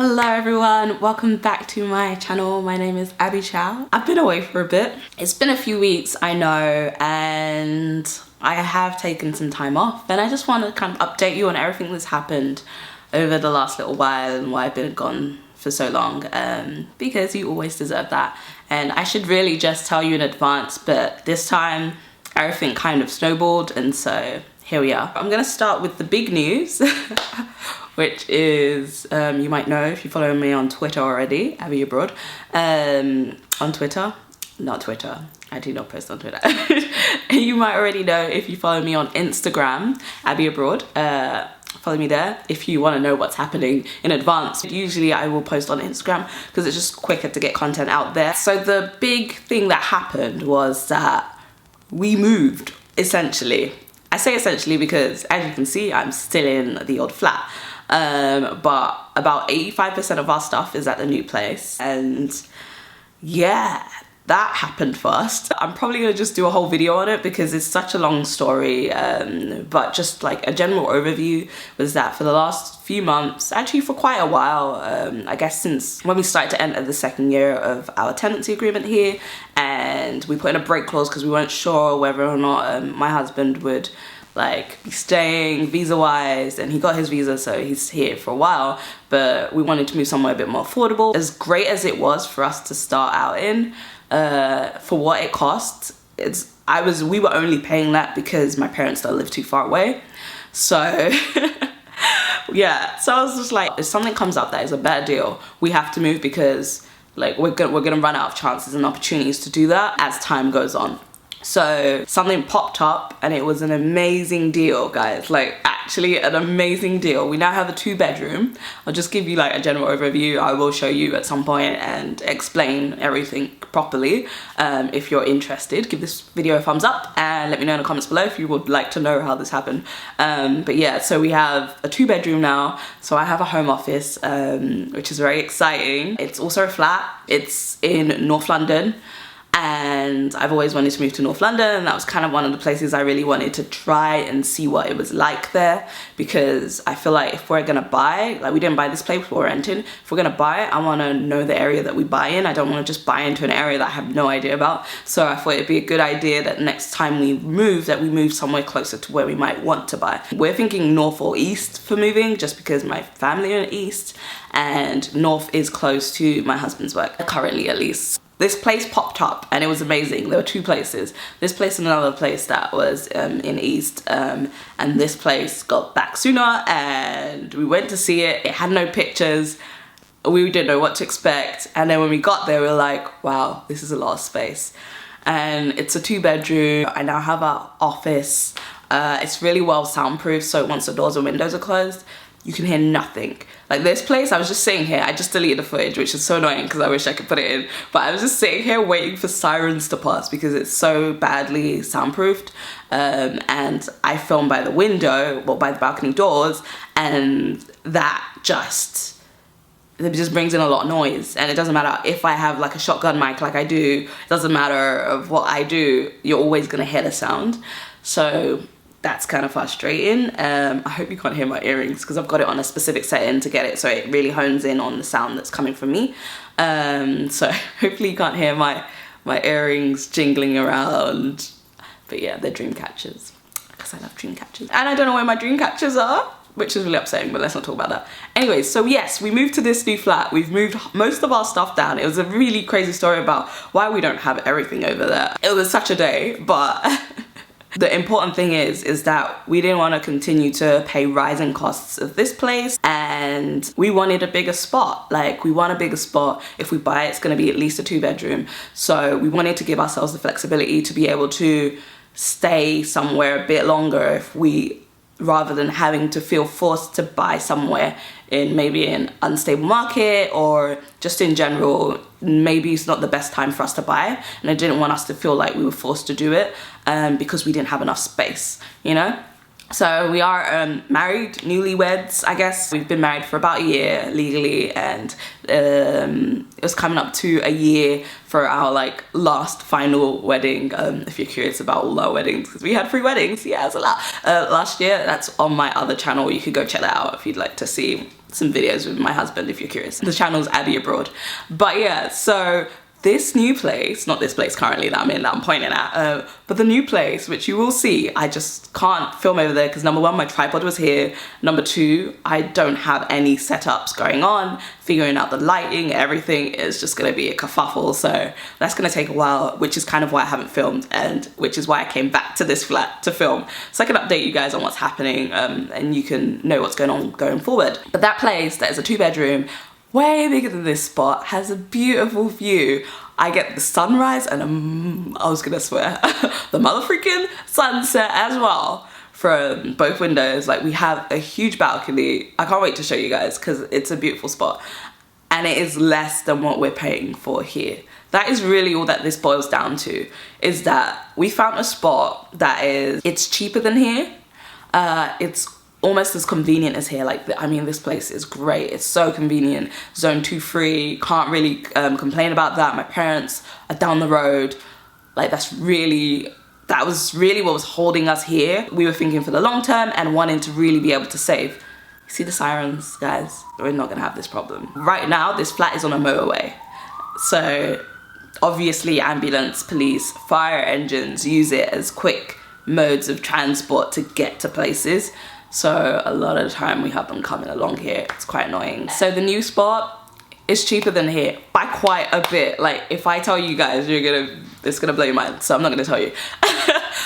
Hello everyone, welcome back to my channel. My name is Abby Chow. I've been away for a bit. It's been a few weeks, I know, and I have taken some time off, and I just want to kind of update you on everything that's happened over the last little while and why I've been gone for so long, because you always deserve that. And I should really just tell you in advance, but this time everything kind of snowballed, and so here we are. I'm gonna start with the big news, which is, you might know if you follow me on Twitter already, Abby Abroad. On Twitter, not Twitter, I do not post on Twitter. You might already know if you follow me on Instagram, Abby Abroad. Follow me there if you want to know what's happening in advance. Usually I will post on Instagram because it's just quicker to get content out there. So the big thing that happened was that we moved, essentially. I say essentially because, as you can see, I'm still in the old flat. But about 85% of our stuff is at the new place. And yeah, that happened first. I'm probably gonna just do a whole video on it because it's such a long story. But just like a general overview was that for the last few months, actually for quite a while, I guess since when we started to enter the second year of our tenancy agreement here, and we put in a break clause because we weren't sure whether or not my husband would like be staying visa wise, and he got his visa, so he's here for a while, but we wanted to move somewhere a bit more affordable. As great as it was for us to start out in, for what it cost, we were only paying that because my parents don't live too far away. So yeah, so I was just like, if something comes up that is a better deal, we have to move, because like we're gonna run out of chances and opportunities to do that as time goes on. So something popped up and it was an amazing deal, guys, like actually an amazing deal. We now have a 2-bedroom. I'll just give you like a general overview. I will show you at some point and explain everything properly. If you're interested, give this video a thumbs up and let me know in the comments below if you would like to know how this happened. But yeah, so we have a 2-bedroom now. So I have a home office, which is very exciting. It's also a flat. It's in North London. And I've always wanted to move to North London, and that was kind of one of the places I really wanted to try and see what it was like there, because I feel like if we're gonna buy, like we didn't buy this place, we're renting, if we're gonna buy it, I want to know the area that we buy in. I don't want to just buy into an area that I have no idea about. So I thought it'd be a good idea that next time we move, that we move somewhere closer to where we might want to buy. We're thinking north or east for moving, just because my family are in east, and north is close to my husband's work, currently at least. This place popped up and it was amazing. There were 2 places. This place and another place that was in East. And this place got back sooner and we went to see it. It had no pictures. We didn't know what to expect. And then when we got there, we were like, wow, this is a lot of space. And it's a 2-bedroom. I now have an office. It's really well soundproof. So once the doors and windows are closed, you can hear nothing. Like this place, I was just sitting here, I just deleted the footage, which is so annoying because I wish I could put it in, but I was just sitting here waiting for sirens to pass because it's so badly soundproofed. And I filmed by the window, well, by the balcony doors, and that just brings in a lot of noise. And it doesn't matter if I have like a shotgun mic like I do, it doesn't matter of what I do, you're always gonna hear the sound. So that's kind of frustrating. I hope you can't hear my earrings because I've got it on a specific setting to get it so it really hones in on the sound that's coming from me. So hopefully you can't hear my earrings jingling around. But yeah, they're dream catchers because I love dream catchers. And I don't know where my dream catchers are, which is really upsetting, but let's not talk about that. Anyway, so yes, we moved to this new flat. We've moved most of our stuff down. It was a really crazy story about why we don't have everything over there. It was such a day, but the important thing is that we didn't want to continue to pay rising costs of this place, and we wanted a bigger spot. Like, we want a bigger spot. If we buy it, it's going to be at least a 2-bedroom. So we wanted to give ourselves the flexibility to be able to stay somewhere a bit longer if we, rather than having to feel forced to buy somewhere in maybe an unstable market, or just in general, maybe it's not the best time for us to buy. And I didn't want us to feel like we were forced to do it because we didn't have enough space, you know? So we are married, newlyweds, I guess. We've been married for about a year legally, and it was coming up to a year for our like last final wedding. If you're curious about all our weddings, because we had 3 weddings, yeah, it's a lot. Last year, that's on my other channel. You could go check that out if you'd like to see some videos with my husband if you're curious. The channel's Abby Abroad. But yeah, so this new place, not this place currently that I'm in, that I'm pointing at, but the new place, which you will see, I just can't film over there because number one, my tripod was here. Number two, I don't have any setups going on. Figuring out the lighting, everything is just gonna be a kerfuffle. So that's gonna take a while, which is kind of why I haven't filmed, and which is why I came back to this flat to film. So I can update you guys on what's happening, and you can know what's going on going forward. But that place, that is a 2-bedroom, way bigger than this spot, has a beautiful view. I get the sunrise and I was gonna swear, the mother freaking sunset as well from both windows. Like, we have a huge balcony. I can't wait to show you guys because it's a beautiful spot, and it is less than what we're paying for here. That is really all that this boils down to, is that we found a spot that it's cheaper than here. It's almost as convenient as here. Like, I mean, this place is great. It's so convenient. Zone 2 free. Can't really complain about that. My parents are down the road. Like, that was really what was holding us here. We were thinking for the long term and wanting to really be able to save. You see the sirens, guys? We're not gonna have this problem. Right now, this flat is on a motorway. So obviously ambulance, police, fire engines use it as quick modes of transport to get to places. So a lot of the time we have them coming along here. It's quite annoying. So the new spot is cheaper than here by quite a bit. Like, if I tell you guys, it's gonna blow your mind. So I'm not gonna tell you.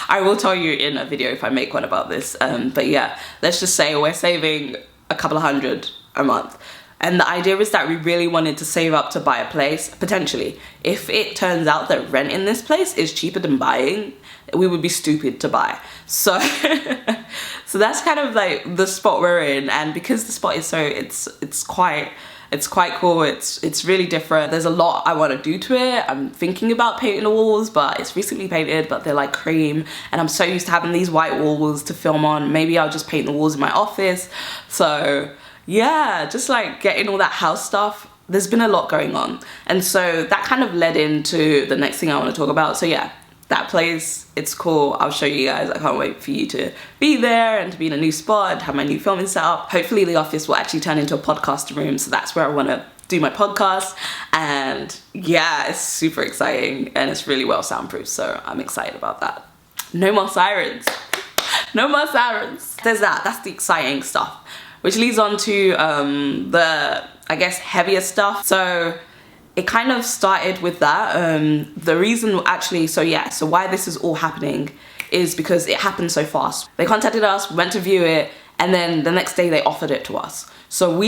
I will tell you in a video if I make one about this. But yeah, let's just say we're saving a couple of $100 a month. And the idea is that we really wanted to save up to buy a place, potentially. If it turns out that rent in this place is cheaper than buying, we would be stupid to buy. So, so that's kind of like the spot we're in. And because the spot is so, it's quite cool. It's really different. There's a lot I want to do to it. I'm thinking about painting the walls, but it's recently painted, but they're like cream. And I'm so used to having these white walls to film on. Maybe I'll just paint the walls in my office. So yeah, just like getting all that house stuff. There's been a lot going on. And so that kind of led into the next thing I want to talk about. So yeah, that place, it's cool. I'll show you guys. I can't wait for you to be there and to be in a new spot and have my new filming setup. Hopefully the office will actually turn into a podcast room. So that's where I want to do my podcast. And yeah, it's super exciting and it's really well soundproof. So I'm excited about that. No more sirens. No more sirens. There's that's the exciting stuff. Which leads on to the, I guess, heavier stuff. So it kind of started with that. The reason actually, so why this is all happening is because it happened so fast. They contacted us, we went to view it, and then the next day they offered it to us. So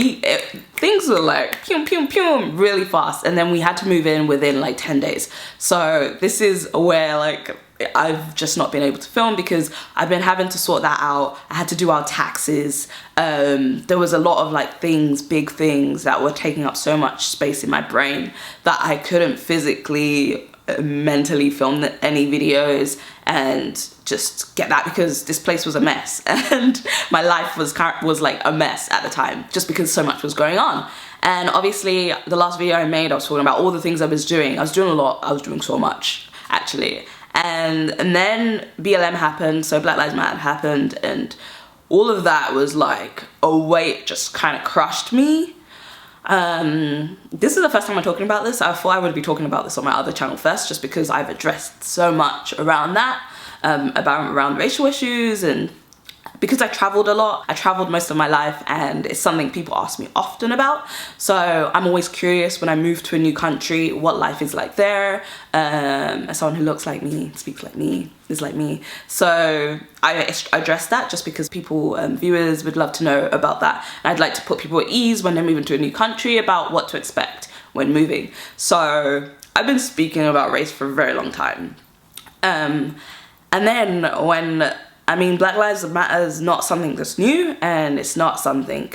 things were like pew, pew, pew, really fast. And then we had to move in within like 10 days. So this is where like, I've just not been able to film because I've been having to sort that out. I had to do our taxes. There was a lot of like big things that were taking up so much space in my brain that I couldn't physically, mentally film any videos and just get that, because this place was a mess and my life was like a mess at the time just because so much was going on. And obviously the last video I made, I was talking about all the things I was doing. I was doing a lot. I was doing so much actually. And then BLM happened, so Black Lives Matter happened, and all of that was like a weight just kind of crushed me. This is the first time I'm talking about this. I thought I would be talking about this on my other channel first, just because I've addressed so much around that, around racial issues, and because I traveled a lot. I traveled most of my life and it's something people ask me often about. So I'm always curious when I move to a new country, what life is like there. As someone who looks like me, speaks like me, is like me. So I address that just because people, viewers would love to know about that. And I'd like to put people at ease when they're moving to a new country about what to expect when moving. So I've been speaking about race for a very long time. And then when, I mean, Black Lives Matter is not something that's new, and it's not something,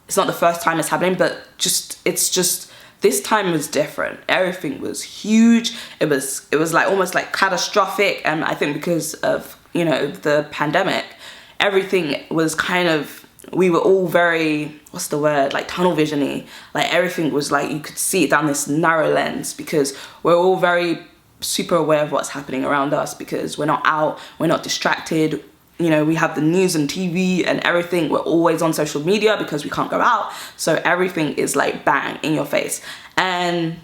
it's not the first time it's happening, but it's just, this time was different. Everything was huge. It was like almost like catastrophic. And I think because of, you know, the pandemic, everything was kind of, we were all very, what's the word, like tunnel vision-y. Like everything was like, you could see it down this narrow lens because we're all very super aware of what's happening around us because we're not out, we're not distracted. you know, we have the news and TV and everything. We're always on social media because we can't go out. So everything is like bang in your face. And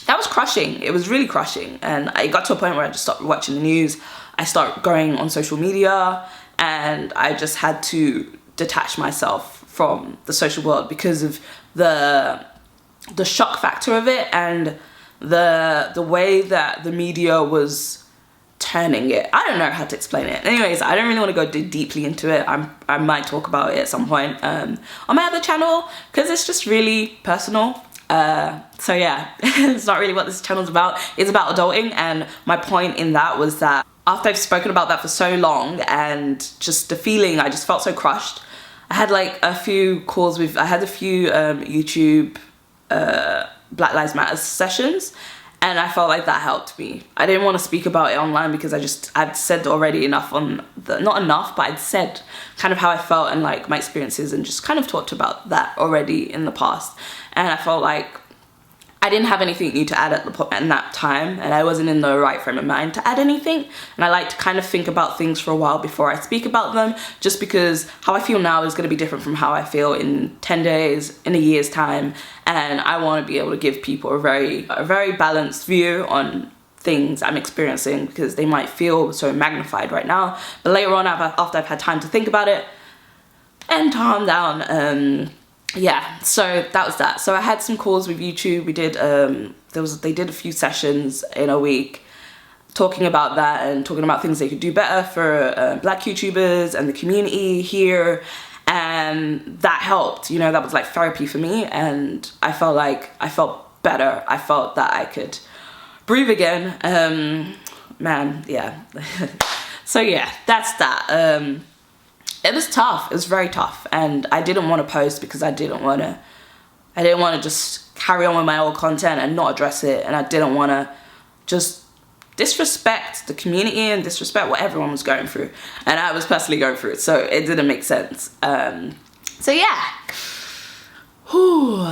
that was crushing. It was really crushing. And I got to a point where I just stopped watching the news. I started going on social media, and I just had to detach myself from the social world because of the shock factor of it and the way that the media was turning it. I don't know how to explain it. Anyways, I don't really want to go deeply into it. I might talk about it at some point on my other channel because it's just really personal. So yeah, it's not really what this channel's about. It's about adulting, and my point in that was that after I've spoken about that for so long and just the feeling, I just felt so crushed. I had like a few calls with, I had a few YouTube Black Lives Matter sessions, and I felt like that helped me. I didn't want to speak about it online because I'd said already enough on the, not enough, but I'd said kind of how I felt and like my experiences and just kind of talked about that already in the past. And I felt like I didn't have anything new to add at that time, and I wasn't in the right frame of mind to add anything. And I like to kind of think about things for a while before I speak about them, just because how I feel now is going to be different from how I feel in 10 days, in a year's time. And I want to be able to give people a very balanced view on things I'm experiencing, because they might feel so magnified right now, but later on, after I've had time to think about it and calm down, yeah, so that was that. So I had some calls with YouTube. We did they did a few sessions in a week talking about that and talking about things they could do better for Black YouTubers and the community here, and that helped. You know, that was like therapy for me, and I felt better. I felt that I could breathe again. Man, yeah. So yeah, that's that. It was tough. It was very tough, and I didn't want to post because I didn't want to just carry on with my old content and not address it, and I didn't want to just disrespect the community and disrespect what everyone was going through, and I was personally going through it, so it didn't make sense. So yeah. Whew.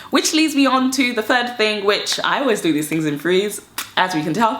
Which leads me on to the third thing, which I always do these things in threes, as we can tell,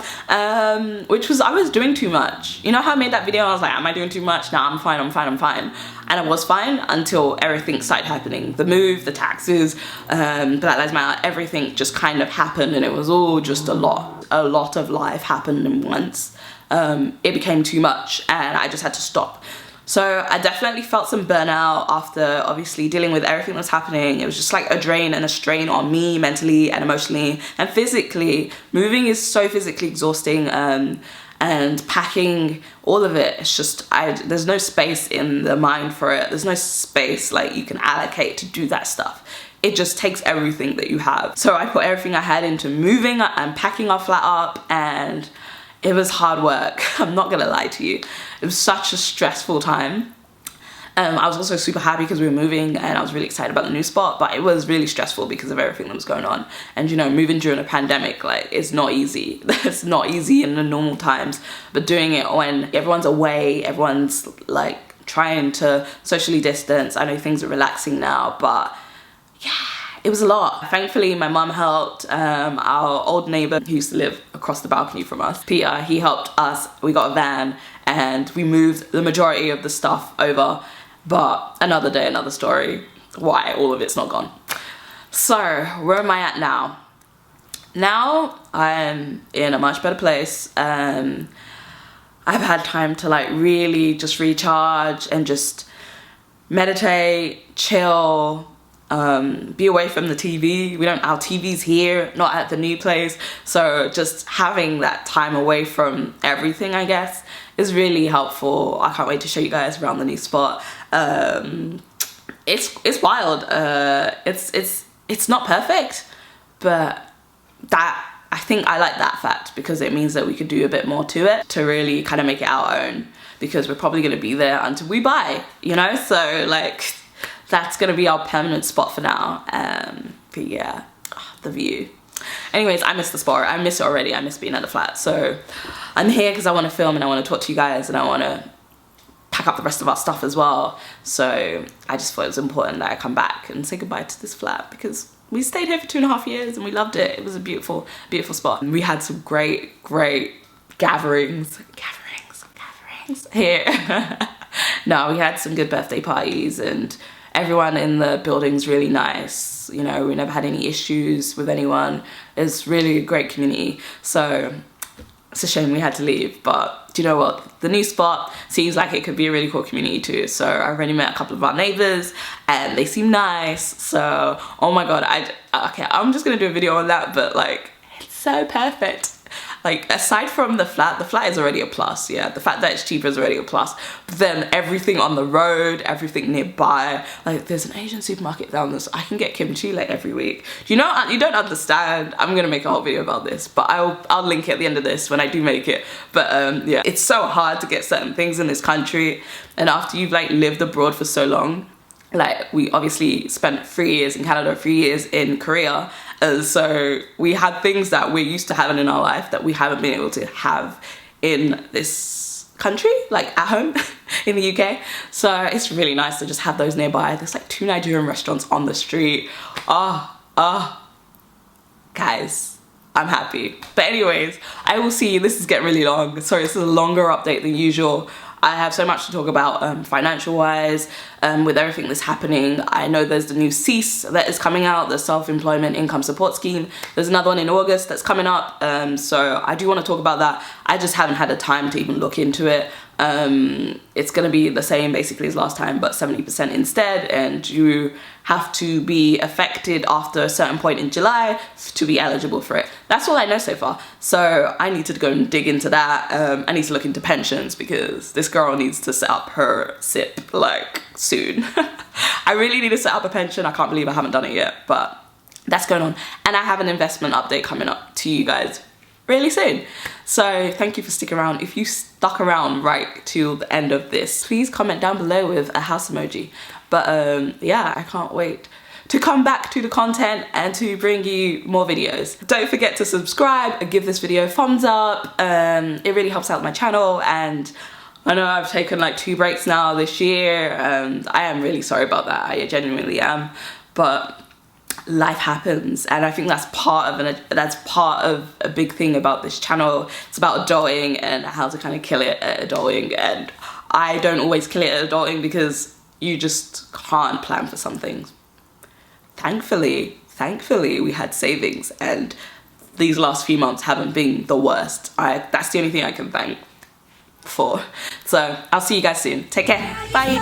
which was I was doing too much. You know how I made that video and I was like, am I doing too much? Nah, I'm fine. And I was fine until everything started happening. The move, the taxes, Black Lives Matter, everything just kind of happened, and it was all just a lot of life happened at once. It became too much, and I just had to stop. So I definitely felt some burnout after obviously dealing with everything that's happening. It was just like a drain and a strain on me mentally and emotionally and physically. Moving is so physically exhausting, and packing, all of it. It's just, there's no space in the mind for it. There's no space like you can allocate to do that stuff. It just takes everything that you have. So I put everything I had into moving and packing our flat up, and it was hard work. I'm not gonna lie to you. It was such a stressful time. I was also super happy because we were moving, and I was really excited about the new spot, but it was really stressful because of everything that was going on. And you know, moving during a pandemic, like, it's not easy. It's not easy in the normal times, but doing it when everyone's away, everyone's like trying to socially distance. I know things are relaxing now, but yeah, it was a lot. Thankfully, my mum helped. Our old neighbor who used to live across the balcony from us, Peter, he helped us. We got a van and we moved the majority of the stuff over. But another day, another story, why all of it's not gone. So where am I at now? Now I'm in a much better place. I've had time to like really just recharge and just meditate, chill, be away from the TV. Our TV's here, not at the new place. So just having that time away from everything, I guess, is really helpful. I can't wait to show you guys around the new spot. It's wild. It's not perfect, but I think I like that fact because it means that we could do a bit more to it to really kind of make it our own, because we're probably going to be there until we buy, you know? So like, that's going to be our permanent spot for now. But yeah, the view. Anyways, I miss the spot. I miss it already. I miss being at the flat. So I'm here because I want to film and I want to talk to you guys, and I want to pack up the rest of our stuff as well. So I just thought it was important that I come back and say goodbye to this flat, because we stayed here for 2.5 years and we loved it. It was a beautiful, beautiful spot. And we had some great gatherings. thanks here. No, we had some good birthday parties and everyone in the building's really nice. You know, we never had any issues with anyone. It's really a great community. So it's a shame we had to leave, but do you know what? The new spot seems like it could be a really cool community too. So I already met a couple of our neighbors and they seem nice. So, oh my God, okay, I'm just gonna do a video on that, but like, it's so perfect. Like, aside from the flat is already a plus, yeah. The fact that it's cheaper is already a plus. But then everything on the road, everything nearby, like there's an Asian supermarket down this. I can get kimchi like every week. You know, you don't understand. I'm gonna make a whole video about this, but I'll link it at the end of this when I do make it. But yeah, it's so hard to get certain things in this country. And after you've like lived abroad for so long, like we obviously spent 3 years in Canada, 3 years in Korea. So we had things that we're used to having in our life that we haven't been able to have in this country, like at home in the UK. So it's really nice to just have those nearby. There's like 2 Nigerian restaurants on the street. Guys, I'm happy. But anyways, I will see you. This is getting really long. Sorry, this is a longer update than usual. I have so much to talk about financial wise, with everything that's happening. I know there's the new CEASE that is coming out, the Self-Employment Income Support Scheme. There's another one in August that's coming up. So I do want to talk about that. I just haven't had the time to even look into it. It's going to be the same basically as last time, but 70% instead, and you have to be affected after a certain point in July to be eligible for it. That's all I know so far. So I need to go and dig into that. I need to look into pensions because this girl needs to set up her SIP like soon. I really need to set up a pension. I can't believe I haven't done it yet, but that's going on. And I have an investment update coming up to you guys really soon. So thank you for sticking around. If you stuck around right till the end of this, please comment down below with a house emoji. But yeah, I can't wait to come back to the content and to bring you more videos. Don't forget to subscribe and give this video a thumbs up. It really helps out my channel, and I know I've taken like 2 breaks now this year, and I am really sorry about that. I genuinely am, but life happens, and I think that's part of a big thing about this channel. It's about adulting and how to kind of kill it at adulting, and I don't always kill it at adulting because you just can't plan for some things. Thankfully we had savings, and these last few months haven't been the worst. That's the only thing I can thank for. So I'll see you guys soon. Take care. Bye.